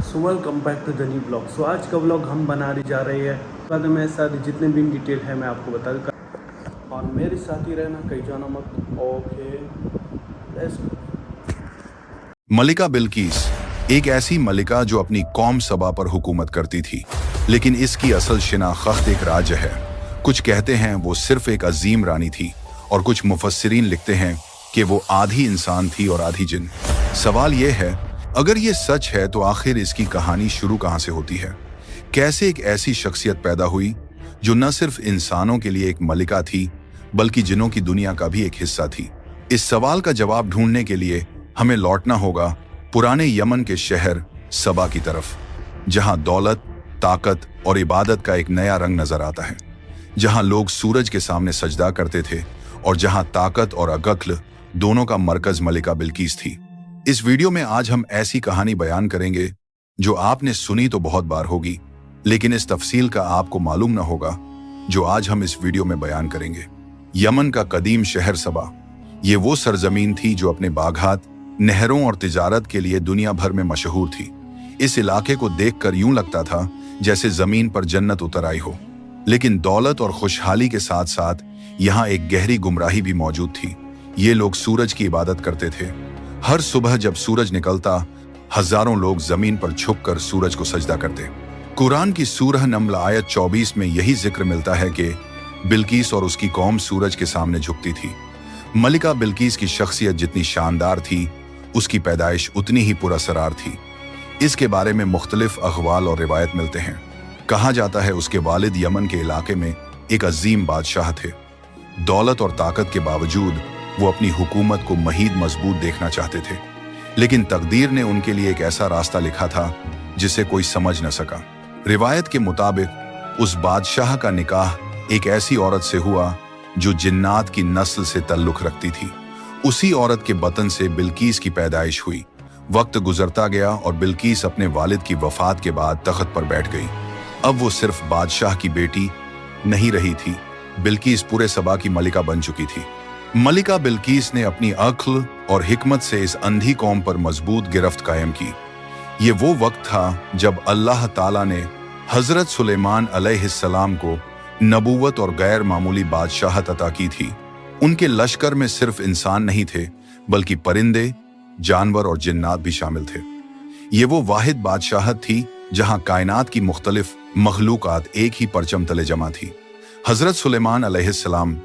So welcome back to the new blog. So आज का blog हम बना जा रहे हैं, बाद में सारी जितने भी डिटेल है मैं आपको बता दूँ, और मेरे साथ ही रहना, कहीं जाना मत। Okay let's go. मलिका बिल्कीस एक ऐसी मलिका जो अपनी कौम सबा पर हुकूमत करती थी, लेकिन इसकी असल शिनाख्त एक राज है। कुछ कहते हैं वो सिर्फ एक अजीम रानी थी, और कुछ मुफस्सिरीन लिखते हैं कि वो आधी इंसान थी और आधी जिन। सवाल ये है, अगर ये सच है तो आखिर इसकी कहानी शुरू कहाँ से होती है? कैसे एक ऐसी शख्सियत पैदा हुई जो न सिर्फ इंसानों के लिए एक मलिका थी, बल्कि जिन्नों की दुनिया का भी एक हिस्सा थी? इस सवाल का जवाब ढूंढने के लिए हमें लौटना होगा पुराने यमन के शहर सबा की तरफ, जहां दौलत, ताकत और इबादत का एक नया रंग नजर आता है, जहां लोग सूरज के सामने सजदा करते थे और जहां ताकत और अकल दोनों का मरकज मलिका बिल्कीस थी। इस वीडियो में आज हम ऐसी कहानी बयान करेंगे जो आपने सुनी तो बहुत बार होगी, लेकिन इस तफसील का आपको मालूम ना होगा जो आज हम इस वीडियो में बयान करेंगे। यमन का कदीम शहर सबा, ये वो सरजमीन थी जो अपने बागात, नहरों और तिजारत के लिए दुनिया भर में मशहूर थी। इस इलाके को देखकर यूं लगता था जैसे जमीन पर जन्नत उतर आई हो, लेकिन दौलत और खुशहाली के साथ साथ यहाँ एक गहरी गुमराही भी मौजूद थी। ये लोग सूरज की इबादत करते थे। हर सुबह जब सूरज निकलता, हजारों लोग जमीन पर झुककर सूरज को सजदा करते। कुरान की सूरह नम्ल आयत 24 में यही जिक्र मिलता है कि बिल्कीस और उसकी कौम सूरज के सामने झुकती थी। मलिका बिल्कीस की शख्सियत जितनी शानदार थी, उसकी पैदाइश उतनी ही पुरअसरार थी। इसके बारे में मुख्तलिफ अखवाल और रिवायत मिलते हैं। कहा जाता है उसके वालिद यमन के इलाके में एक अजीम बादशाह थे। दौलत और ताकत के बावजूद वो अपनी हुकूमत को महीद मजबूत देखना चाहते थे, लेकिन तकदीर ने उनके लिए एक ऐसा रास्ता लिखा था जिसे कोई समझ न सका। रिवायत के मुताबिक उस बादशाह का निकाह एक ऐसी औरत से हुआ जो जिन्नात की नस्ल से ताल्लुक रखती थी। उसी औरत के बतन से बिल्कीस की पैदाइश हुई। वक्त गुजरता गया और बिल्कीस अपने वालिद की वफात के बाद तख्त पर बैठ गई। अब वो सिर्फ बादशाह की बेटी नहीं रही थी, बिल्कीस पूरे सबा की मलिका बन चुकी थी। मलिका बिल्कीस ने अपनी अक्ल और हिकमत से इस अंधी कौम पर मजबूत गिरफ्त कायम की। ये वो वक्त था जब अल्लाह ताला ने हजरत सुलेमान अलैहिस्सलाम को नबूवत और गैर मामूली बादशाहत अता की थी। उनके लश्कर में सिर्फ इंसान नहीं थे, बल्कि परिंदे, जानवर और जिन्नात भी शामिल थे। ये वो वाहिद बादशाहत थी जहां कायनात की मुख्तलिफ मखलूकात एक ही परचम तले जमा थी। हजरत सुलेमान अलैहिस्सलाम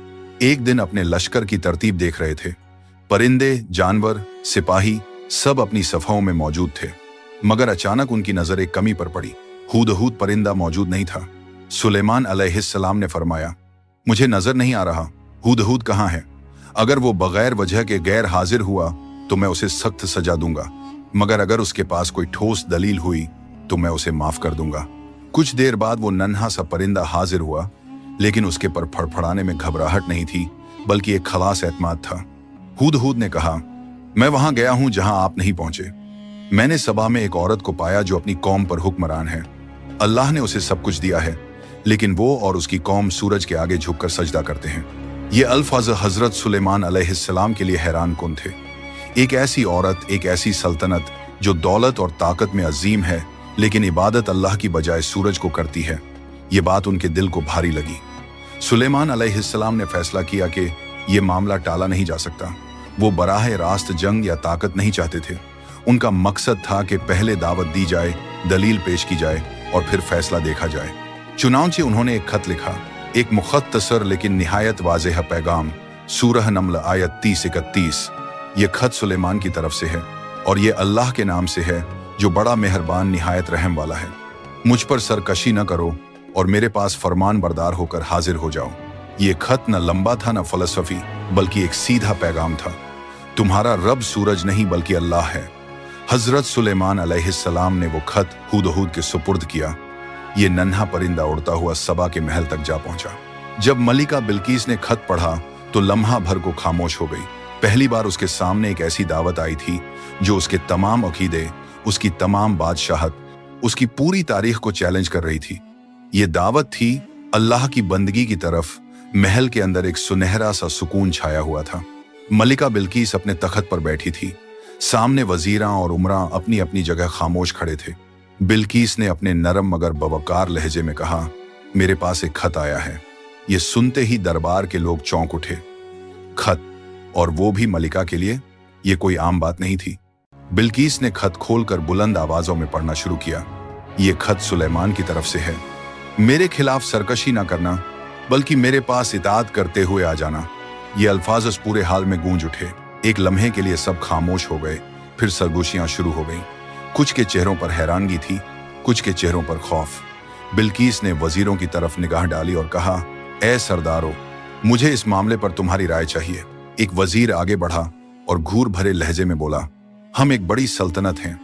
एक दिन अपने लश्कर की तरतीब देख रहे थे। परिंदे, जानवर, सिपाही सब अपनी सफाओं में मौजूद थे, मगर अचानक उनकी नजर एक कमी पर पड़ी। हूदहूद परिंदा मौजूद नहीं था। सुलेमान अलैहिस्सलाम ने फरमाया, मुझे नजर नहीं आ रहा, हूदहूद कहाँ है? अगर वो बगैर वजह के गैर हाजिर हुआ तो मैं उसे सख्त सजा दूंगा, मगर अगर उसके पास कोई ठोस दलील हुई तो मैं उसे माफ कर दूंगा। कुछ देर बाद वो नन्हा सा परिंदा हाजिर हुआ, लेकिन उसके पर फड़फड़ाने में घबराहट नहीं थी, बल्कि एक खलास एतमाद था। हूदहूद ने कहा, मैं वहां गया हूं जहां आप नहीं पहुंचे। मैंने सबा में एक औरत को पाया जो अपनी कौम पर हुक्मरान है। अल्लाह ने उसे सब कुछ दिया है, लेकिन वो और उसकी कौम सूरज के आगे झुककर सजदा करते हैं। ये अल्फाज हजरत सुलेमान अलैहिस्सलाम के लिए हैरान कुन थे। एक ऐसी औरत, एक ऐसी सल्तनत जो दौलत और ताकत में अजीम है, लेकिन इबादत अल्लाह की बजाय सूरज को करती है। ये बात उनके दिल को भारी लगी। सुलेमान अलैहिस्सलाम ने फैसला किया कि ये मामला टाला नहीं जा सकता। वो बराह रास्त जंग या ताकत नहीं चाहते थे। उनका मकसद था कि पहले दावत दी जाए, दलील पेश की जाए और फिर फैसला देखा जाए। चुनांचे उन्होंने एक खत लिखा, एक मुख्तसर लेकिन निहायत वाज़ेह पैगाम। सूरह नम्ल आयत 30-31। ये खत सुलेमान की तरफ से है और ये अल्लाह के नाम से है जो बड़ा मेहरबान निहायत रहम वाला है। मुझ पर सरकशी न करो और मेरे पास फरमान बरदार होकर हाजिर हो जाओ। ये खत न लंबा था न फलसफी, बल्कि एक सीधा पैगाम था। तुम्हारा रब सूरज नहीं बल्कि अल्लाह है। हजरत सुलेमान अलैहिस्सलाम ने वो खत हूदहूद के सुपुर्द किया। ये नन्हा परिंदा उड़ता हुआ सबा के महल तक जा पहुंचा। जब मलिका बिल्कीस ने खत पढ़ा तो लम्हा भर को खामोश हो गई। पहली बार उसके सामने एक ऐसी दावत आई थी जो उसके तमाम अकीदे, उसकी तमाम बादशाहत, उसकी पूरी तारीख को चैलेंज कर रही थी। ये दावत थी अल्लाह की बंदगी की तरफ। महल के अंदर एक सुनहरा सा सुकून छाया हुआ था। मलिका बिल्कीस अपने तख्त पर बैठी थी। सामने वजीरां और उमरा अपनी अपनी जगह खामोश खड़े थे। बिल्कीस ने अपने नरम मगर बवकार लहजे में कहा, मेरे पास एक खत आया है। ये सुनते ही दरबार के लोग चौंक उठे। खत, और वो भी मलिका के लिए? ये कोई आम बात नहीं थी। बिल्कीस ने खत खोलकर बुलंद आवाजों में पढ़ना शुरू किया। ये खत सुलेमान की तरफ से है। मेरे खिलाफ सरकशी ना करना, बल्कि मेरे पास इताअत करते हुए आ जाना। ये अल्फाज उस पूरे हाल में गूंज उठे। एक लम्हे के लिए सब खामोश हो गए, फिर सरगोशियां शुरू हो गईं। कुछ के चेहरों पर हैरानगी थी, कुछ के चेहरों पर खौफ। बिल्कीस ने वजीरों की तरफ निगाह डाली और कहा, ए सरदारों, मुझे इस मामले पर तुम्हारी राय चाहिए। एक वजीर आगे बढ़ा और घूर भरे लहजे में बोला, हम एक बड़ी सल्तनत हैं,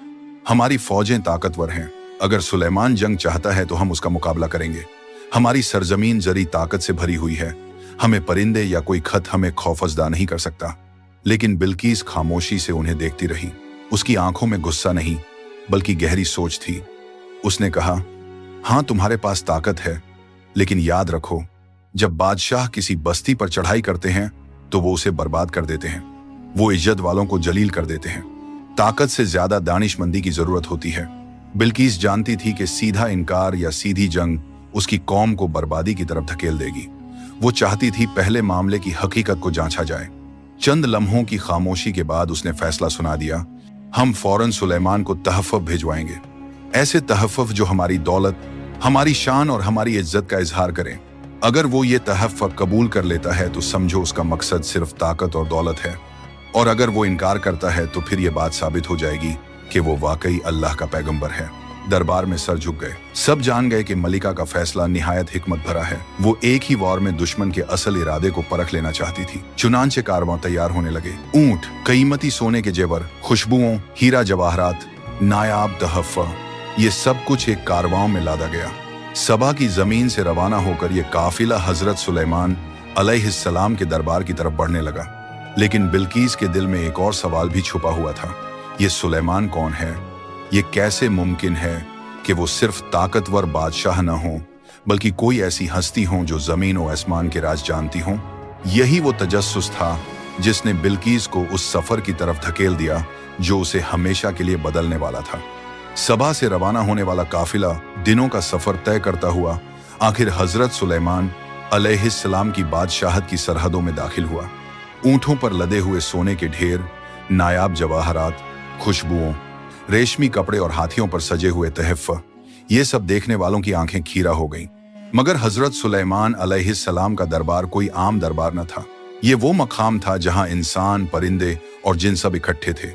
हमारी फौजें ताकतवर हैं। अगर सुलेमान जंग चाहता है तो हम उसका मुकाबला करेंगे। हमारी सरजमीन जरी ताकत से भरी हुई है, हमें परिंदे या कोई खत हमें खौफजदा नहीं कर सकता। लेकिन बिल्कीस खामोशी से उन्हें देखती रही। उसकी आंखों में गुस्सा नहीं, बल्कि गहरी सोच थी। उसने कहा, हाँ, तुम्हारे पास ताकत है, लेकिन याद रखो, जब बादशाह किसी बस्ती पर चढ़ाई करते हैं तो वो उसे बर्बाद कर देते हैं। वो इज्जत वालों को जलील कर देते हैं। ताकत से ज्यादा दानिशमंदी की जरूरत होती है। बिल्कीस जानती थी कि सीधा इनकार या सीधी जंग उसकी कौम को बर्बादी की तरफ धकेल देगी। वो चाहती थी पहले मामले की हकीकत को जांचा जाए। चंद लम्हों की खामोशी के बाद उसने फैसला सुना दिया, हम फौरन सुलेमान को तहफ़्फ़ुज़ भिजवाएंगे। ऐसे तहफ़्फ़ुज़ जो हमारी दौलत, हमारी शान और हमारी इज्जत का इजहार करें। अगर वो ये तहफ़्फ़ुज़ कबूल कर लेता है तो समझो उसका मकसद सिर्फ ताकत और दौलत है, और अगर वो इनकार करता है तो फिर ये बात साबित हो जाएगी कि वो वाकई अल्लाह का पैगंबर है। दरबार में सर झुक गए। सब जान गए कि मलिका का फैसला निहायत हिकमत भरा है। वो एक ही वार में दुश्मन के असल इरादे को परख लेना चाहती थी। चुनांचे कारवां तैयार होने लगे। ऊंट, कीमती सोने के जेवर, खुशबुओं, हीरा जवाहरात, नायाब तहफ़्फ़ुज़, ये सब कुछ एक कारवां में लादा गया। सबा की जमीन से रवाना होकर ये काफिला हजरत सुलेमान अलैहिस्सलाम के दरबार की तरफ बढ़ने लगा। लेकिन बिल्कीस के दिल में एक और सवाल भी छुपा हुआ था। ये सुलेमान कौन है? ये कैसे मुमकिन है कि वो सिर्फ ताकतवर बादशाह न हो, बल्कि कोई ऐसी हस्ती हो जो जमीन और आसमान के राज जानती हो? यही वो तजस्सुस था जिसने बिल्कीस को उस सफर की तरफ धकेल दिया जो उसे हमेशा के लिए बदलने वाला था। सबा से रवाना होने वाला काफिला दिनों का सफर तय करता हुआ आखिर हजरत सुलेमान अलैहिस्सलाम की बादशाहत की सरहदों में दाखिल हुआ। ऊंटों पर लदे हुए सोने के ढेर, नायाब जवाहरात, खुशबुओं, रेशमी कपड़े और हाथियों पर सजे हुए तहफ़्फ़ुज़, ये सब देखने वालों की आंखें खीरा हो गईं। मगर हजरत सुलेमान अलैहिस्सलाम का दरबार कोई आम दरबार न था। ये वो मकाम था जहां इंसान, परिंदे और जिन सब इकट्ठे थे।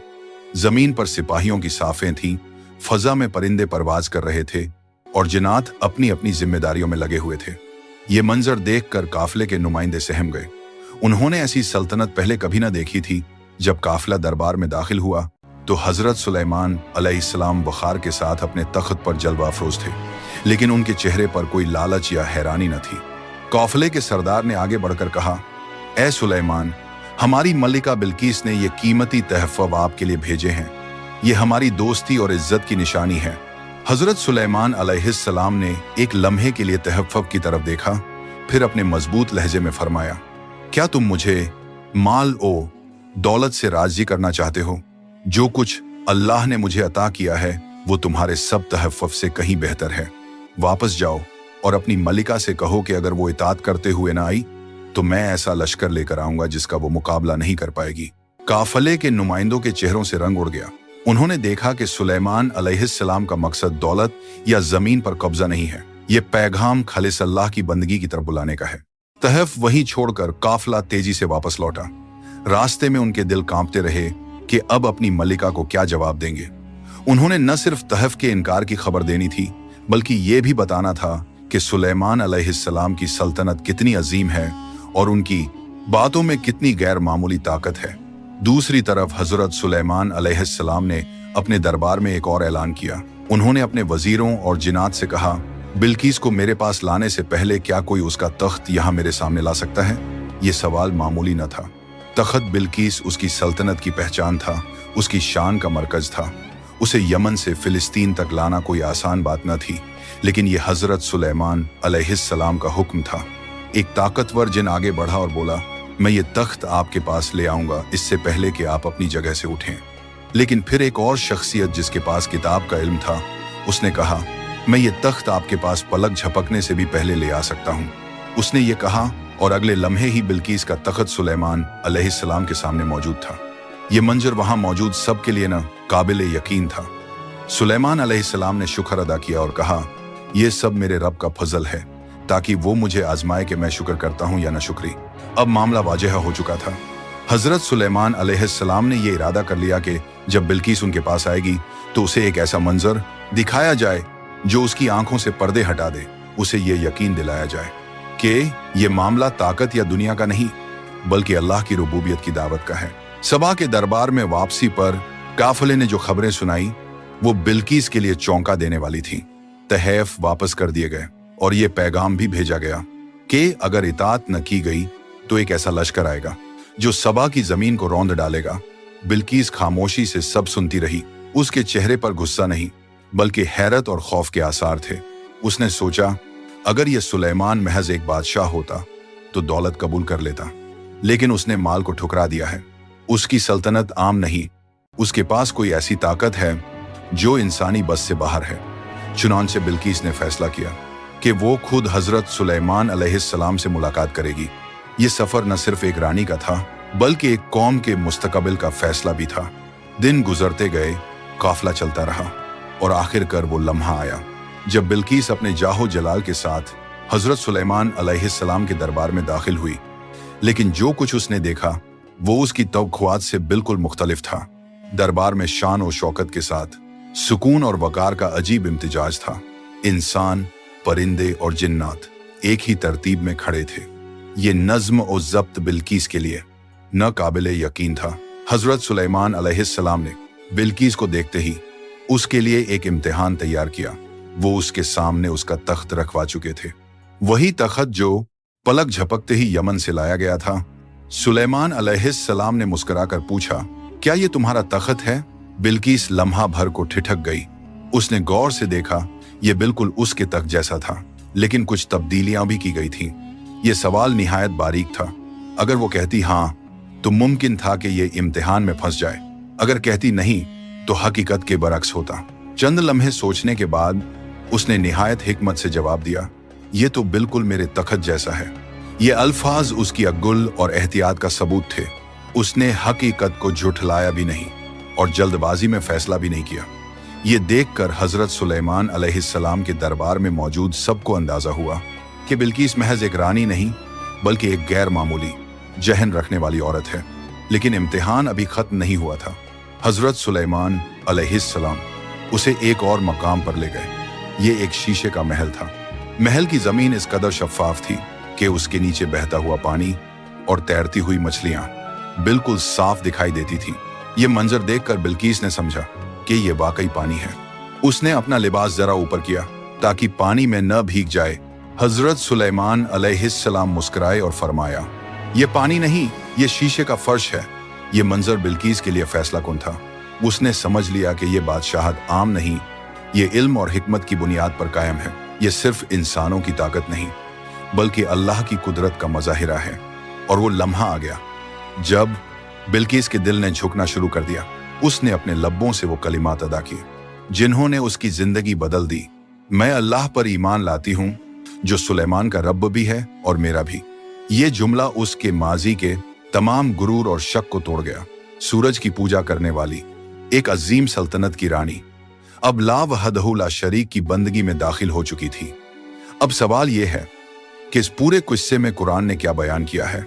जमीन पर सिपाहियों की साफें थीं, फजा में परिंदे परवाज कर रहे थे और जिन्नात अपनी अपनी जिम्मेदारियों में लगे हुए थे। ये मंजर देखकर काफिले के नुमाइंदे सहम गए। उन्होंने ऐसी सल्तनत पहले कभी न देखी थी। जब काफिला दरबार में दाखिल हुआ तो हजरत सुलेमान अलैहिस्सलाम वखार के साथ अपने तख्त पर जलवा अफरोज थे, लेकिन उनके चेहरे पर कोई लालच या हैरानी न थी। काफिले के सरदार ने आगे बढ़कर कहा, ए सुलेमान, हमारी मलिका बिल्कीस ने ये कीमती तहफ़्फ़ुज़ आपके लिए भेजे हैं। ये हमारी दोस्ती और इज्जत की निशानी है। हजरत सुलेमान अलैहिस्सलाम ने एक लम्हे के लिए तहफ़्फ़ुज़ की तरफ देखा, फिर अपने मजबूत लहजे में फरमाया, क्या तुम मुझे माल ओ दौलत से राजी करना चाहते हो? जो कुछ अल्लाह ने मुझे अता किया है वो तुम्हारे सब तहफ़्फ़ुज़ से कहीं बेहतर है। वापस जाओ और अपनी मलिका से कहो कि अगर वो इताअत करते हुए ना आई तो मैं ऐसा लश्कर लेकर आऊंगा जिसका वो मुकाबला नहीं कर पाएगी। काफिले के नुमाइंदों के चेहरों से रंग उड़ गया। उन्होंने देखा कि सुलेमान अलैहिस्सलाम का मकसद दौलत या जमीन पर कब्जा नहीं है। ये पैगाम खालिस अल्लाह की बंदगी की तरफ बुलाने का है। तहफ़्फ़ुज़ वहीं छोड़कर काफिला तेजी से वापस लौटा। रास्ते में उनके दिल कांपते रहे कि अब अपनी मलिका को क्या जवाब देंगे। उन्होंने न सिर्फ तहफ़्फ़ुज़ के इनकार की खबर देनी थी, बल्कि ये भी बताना था कि सुलेमान अलैहिस्सलाम की सल्तनत कितनी अजीम है और उनकी बातों में कितनी गैर मामूली ताकत है। दूसरी तरफ हजरत सुलेमान अलैहिस्सलाम ने अपने दरबार में एक और ऐलान किया। उन्होंने अपने वजीरों और जिन्नात से कहा, बिल्कीस को मेरे पास लाने से पहले क्या कोई उसका तख्त यहाँ मेरे सामने ला सकता है? ये सवाल मामूली न था। तख्त बिल्कीस उसकी सल्तनत की पहचान था, उसकी शान का मरकज था। उसे यमन से फिलिस्तीन तक लाना कोई आसान बात न थी, लेकिन ये हजरत सुलेमान अलैहिस्सलाम का हुक्म था। एक ताकतवर जिन आगे बढ़ा और बोला, मैं ये तख्त आपके पास ले आऊंगा इससे पहले कि आप अपनी जगह से उठें। लेकिन फिर एक और शख्सियत जिसके पास किताब का इल्म था, उसने कहा, मैं ये तख्त आपके पास पलक झपकने से भी पहले ले आ सकता हूँ। उसने ये कहा और अगले लम्हे ही बिल्कीस का तख्त सुलेमान अलैहिस्सलाम के सामने मौजूद था। ये मंजर वहां मौजूद सबके लिए न काबिल यकीन था। सुलेमान अलैहिस्सलाम ने शुक्र अदा किया और कहा, यह सब मेरे रब का फजल है, ताकि वो मुझे आजमाए कि मैं शुक्र करता हूँ या न शुक्री। अब मामला वाजह हो चुका था। हजरत सुलेमान अलैहिस्सलाम ने यह इरादा कर लिया कि जब बिल्कीस उनके पास आएगी तो उसे एक ऐसा मंजर दिखाया जाए जो उसकी आंखों से पर्दे हटा दे। उसे ये यकीन दिलाया जाए कि ये मामला ताकत या दुनिया का नहीं, बल्कि अल्लाह की रुबूबियत की दावत का है। सबा के दरबार में वापसी पर काफिले ने जो खबरें सुनाई वो बिल्कीस के लिए चौंका देने वाली थी। तहैफ वापस कर दिए गए और ये पैगाम भी भेजा गया कि अगर इताअत न की गई तो एक ऐसा लश्कर आएगा जो सबा की जमीन को रौंद डालेगा। बिल्कीस खामोशी से सब सुनती रही। उसके चेहरे पर गुस्सा नहीं, बल्कि हैरत और खौफ के आसार थे। उसने सोचा, अगर यह सुलेमान महज एक बादशाह होता तो दौलत कबूल कर लेता, लेकिन उसने माल को ठुकरा दिया है। उसकी सल्तनत आम नहीं, उसके पास कोई ऐसी ताकत है जो इंसानी बस से बाहर है। चुनांचे बिल्कीस ने फैसला किया कि वो खुद हजरत सुलेमान अलैहिस्सलाम से मुलाकात करेगी। ये सफर न सिर्फ एक रानी का था, बल्कि एक कौम के मुस्तकबिल का फैसला भी था। दिन गुजरते गए, काफिला चलता रहा और आखिरकार वो लम्हा आया जब बिल्कीस अपने जाहो जलाल के साथ हजरत सुलेमान अलैहिस्सलाम के दरबार में दाखिल हुई। लेकिन जो कुछ उसने देखा वो उसकी तवक्कुआत से बिल्कुल मुख्तलिफ था। दरबार में शान और शौकत के साथ सुकून और वकार का अजीब इम्तिजाज था। इंसान, परिंदे और जिन्नात एक ही तरतीब में खड़े थे। ये नज्म और ज़ब्त बिल्कीस के लिए न काबिल यकीन था। हजरत सुलेमान अलैहिस्सलाम ने बिल्कीस को देखते ही उसके लिए एक इम्तिहान तैयार किया। वो उसके सामने उसका तख्त रखवा चुके थे, वही तख्त जो पलक झपकते ही यमन से लाया गया था। सुलेमान अलैहिस्सलाम ने मुस्कुराकर पूछा, क्या ये तुम्हारा तख्त है? बिल्कीस लम्हा भर को ठिठक गई। उसने गौर से देखा, ये बिल्कुल उसके तख्त जैसा था, लेकिन कुछ तब्दीलियां भी की गई थीं। ये सवाल निहायत बारीक था। अगर वो कहती हाँ तो मुमकिन था कि ये इम्तिहान में फंस जाए, अगर कहती नहीं तो हकीकत के बरक्स होता। चंद लम्हे सोचने के बाद उसने निहायत हिकमत से जवाब दिया, ये तो बिल्कुल मेरे तख्त जैसा है। ये अल्फाज उसकी अक्ल और एहतियात का सबूत थे। उसने हकीकत को झुठलाया भी नहीं और जल्दबाजी में फैसला भी नहीं किया। ये देखकर हजरत सुलेमान अलैहिस्सलाम के दरबार में मौजूद सबको अंदाजा हुआ कि बिल्कीस महज एक रानी नहीं, बल्कि एक गैर मामूली जहन रखने वाली औरत है। लेकिन इम्तिहान अभी खत्म नहीं हुआ था। हजरत सुलेमान अलैहिस्सलाम उसे एक और मकाम पर ले गए। ये एक शीशे का महल था। महल की जमीन इस कदर शफाफ थी कि उसके नीचे बहता हुआ पानी और तैरती हुई मछलियां बिल्कुल साफ दिखाई देती थी। ये मंजर देखकर बिल्कीस ने समझा कि ये वाकई पानी है। उसने अपना लिबास जरा ऊपर किया ताकि पानी में न भीग जाए। हजरत सुलेमान अलैहिस्सलाम मुस्कुराए और फरमाया, ये पानी नहीं, ये शीशे का फर्श है। ये मंजर बिल्कीस के लिए फैसला कुन था। उसने समझ लिया कि ये बादशाहत आम नहीं, ये इल्म और हिकमत की बुनियाद पर कायम है। ये सिर्फ इंसानों की ताकत नहीं, बल्कि अल्लाह की कुदरत का मज़ाहिरा है। और वो लम्हा आ गया जब बिल्कीस के दिल ने झुकना शुरू कर दिया। उसने अपने लब्बों से वो कलिमात अदा किए जिन्होंने उसकी जिंदगी बदल दी। मैं अल्लाह पर ईमान लाती हूँ जो सुलेमान का रब भी है और मेरा भी। ये जुमला उसके माजी के तमाम गुरूर और शक को तोड़ गया। सूरज की पूजा करने वाली एक अजीम सल्तनत की रानी अब ला वहदहु ला शरीक की बंदगी में दाखिल हो चुकी थी। अब सवाल यह है कि इस पूरे किस्से में कुरान ने क्या बयान किया है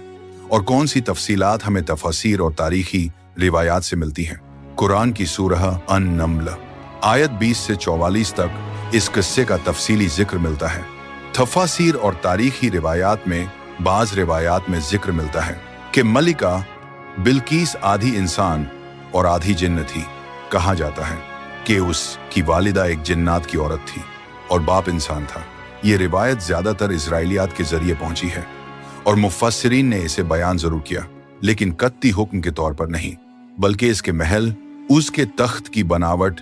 और कौन सी तफसीलात हमें तफसीर और तारीखी रिवायात से मिलती हैं। कुरान की सूरह अन-नम्ल आयत 20 से 44 तक इस किस्से का तफसीली जिक्र मिलता है। तफसीर और तारीखी रिवायात में बाज रिवायात में जिक्र मिलता है कि मलिका बिल्कीस आधी इंसान और आधी जिन्न थी। कहा जाता है कि उसकी वालिदा एक जिन्नात की औरत थी और बाप इंसान था। ये रिवायत ज्यादातर इजराइलियात के जरिए पहुंची है और मुफस्सिरीन ने इसे बयान जरूर किया, लेकिन कत्ती हुक्म के तौर पर नहीं, बल्कि इसके महल, उसके तख्त की बनावट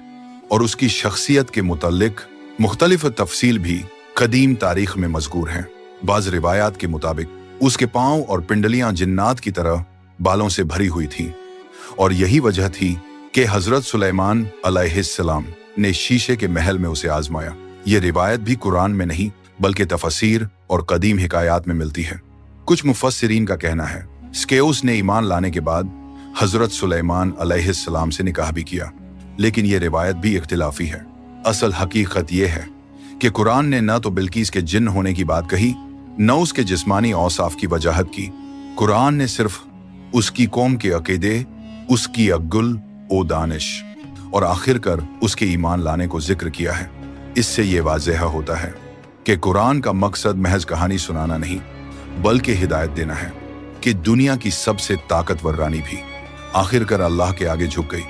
और उसकी शख्सियत के मुतल्लिक मुख्तलिफ तफसील भी कदीम तारीख में मज़कूर हैं। बाज़ रिवायात के मुताबिक उसके पाँव और पिंडलियां जिन्नात की तरह बालों से भरी हुई थीं और यही वजह थी कि हजरत सुलेमान अलैहिस्सलाम ने शीशे के महल में उसे आजमाया। ये रिवायत भी कुरान में नहीं बल्कि तफसीर और कदीम हिकायात में मिलती है। कुछ मुफस्सिरीन का कहना है स्केउस ने ईमान लाने के बाद हजरत सुलेमान अलैहिस्सलाम से निकाह भी किया, लेकिन ये रिवायत भी इख्तिलाफी है। असल हकीकत ये है कि कुरान ने न तो बिल्कीस के जिन्न होने की बात कही, न उसके जिस्मानी औसाफ की वजाहत की। कुरान ने सिर्फ उसकी कौम के अकीदे, उसकी अक्ल ओ दानिश और आखिर कर उसके ईमान लाने को जिक्र किया है। इससे ये वाज़ेह होता है कि कुरान का मकसद महज कहानी सुनाना नहीं बल्कि हिदायत देना है कि दुनिया की सबसे ताकतवर रानी भी आखिर कर अल्लाह के आगे झुक गई।